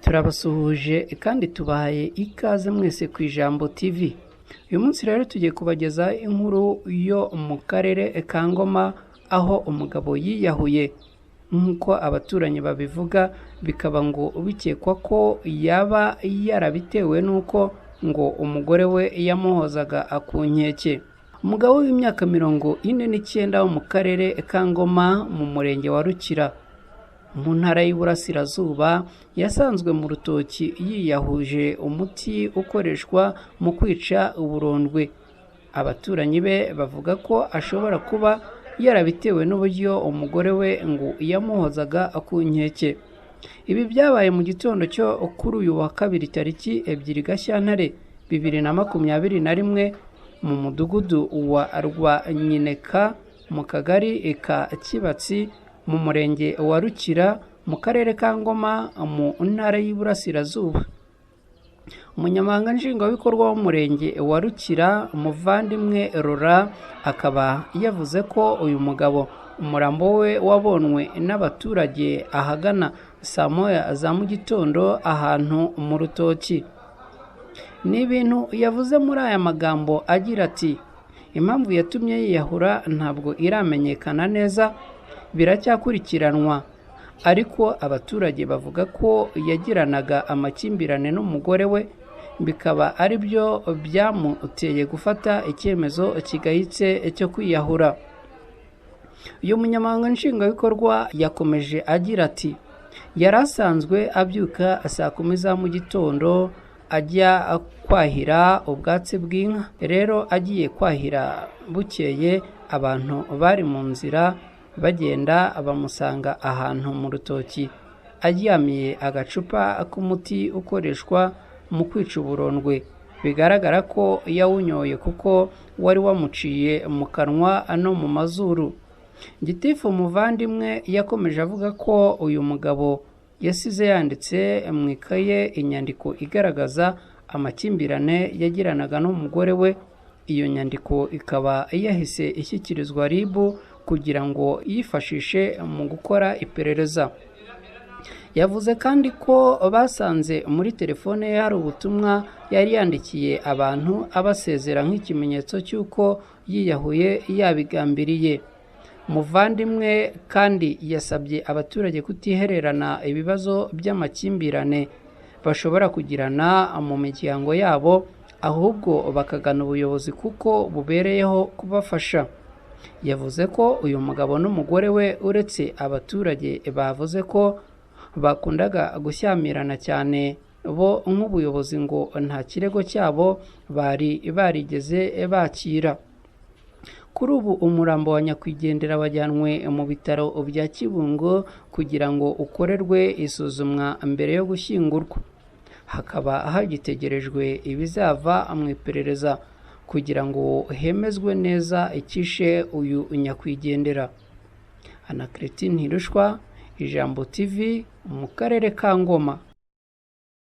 Turabasuhuje kandi tubahaye ikaze mwese ku Ijambo TV. Uyu munsi rero tugiye kubageza inkuru yo mu karere ka Ngoma aho umugabo yiyahuye nk'uko abaturanyi babivuga, bikaba ngo bikekwa ko yaba yarabitewe n'uko ngo umugore we yamuhozaga ku nkeke. Umugabo w'imyaka 49 wo mu karere ka Ngoma mu murenge wa Rukira mu ntara y'Iburasirazuba yasanzwe mu rutoki yiyahuje umuti ukoreshwa mu kwica uburondwe. Abaturanyi be bavuga ko ashobora kuba yarabitewe n'uburyo umugore we ngo yamuhozaga ku nkeke. Ibi byabaye mu gitondo cyo kuri uyu wa kabiri tariki 2 Gashyantare 2021 mu mudugudu wa Rwanyineka mu kagari ka Kibatsi mu murenge wa Rukira mu karere ka Ngoma mu ntara y'Iburasirazuba. Umunyamabanga nshingwabikorwa w'umurenge wa Rukira Muvandimwe Rora akaba yavuze ko uyu mugabo umurambo we wabonwe n'abaturage ahagana saa moya za mu gitondo ahantu mu rutoki. Ni ibintu yavuze muri aya magambo agira ati impamvu yatumye yiyahura ntabwo iramenyekana neza, biracyakurikiranwa, ariko abaturage bavuga ko yagiranaga amakimbirane n'umugore we, bikaba ari byo byamuteye gufata icyemezo kigayitse cyo kwiyahura. Uyu munyamabanga nshingwabikorwa yakomeje agira ati yari asanzwe abyuka saa 10 za mu gitondo ajya kwahira ubwatsi bw'inka. Rero agiye kwahira bukeye abantu bari mu nzira bagenda bamusanga ahantu mu rutoki aryamiye agacupa k'umuti ukoreshwa mu kwica uburondwe. Bigaragara ko yawunyoye kuko wari wamuciye mu kanwa no mu mazuru. Gitifu Muvandimwe yakomeje avuga ko uyu mugabo yasize yanditse mu ikaye inyandiko igaragaza amakimbirane yagiranaga n'umugore we. Iyo nyandiko ikaba yahise ishyikirizwa RIB kugira ngo yifashishe mu gukora iperereza. Yavuze kandi ko basanze muri telefone ye hari ubutumwa yari yandikiye abantu abasezera nk'ikimenyetso cy'uko yiyahuye yabigambiriye. Muvandimwe kandi yasabye abaturage kutihererana ibibazo by'amakimbirane bashobora kugirana mu miryango yabo, ahubwo bakagana ubuyobozi kuko bubereyeho kubafasha. Yavuze ko uyu mugabo n'umugore we uretse abaturage bavuze ko bakundaga gushyamirana cyane, bo nk'ubuyobozi ngo nta kirego cyabo bari barigeze bakira. Kuri ubu umurambo wa nyakwigendera wajyanwe mu bitaro bya Kibungo kugira ngo ukorerwe isuzumwa mbere yo gushyingurwa. Hakaba hagitegerejwe ibizava mu iperereza kugira ngo hemezwe neza icyishe uyu nyakwigendera. Anacletine Ntirushwa, Ijambo TV mu karere ka Ngoma.